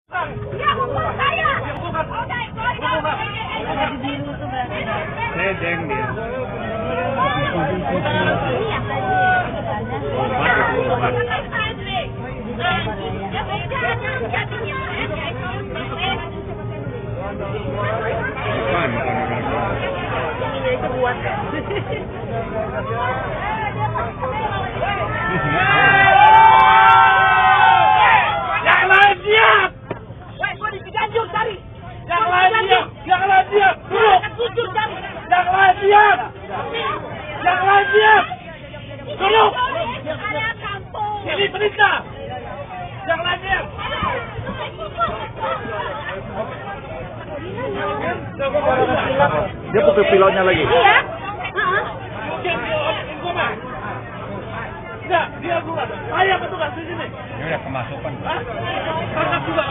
Ya, hukum saya. Sedeng dia. Yang lain siap. Woi, gua diganjur cari. Yang lain siap. Yang lain siap. Dulu. Jujur cari. Yang lain siap. Yang lain siap. Dulu. Ada kampung. Ini perintah. Yang lain siap. Dia putih pilotnya lagi. Iya. Enggak, dia bukan. Saya petugas di sini. Ini udah kemasukan. Hah? Tangkap juga.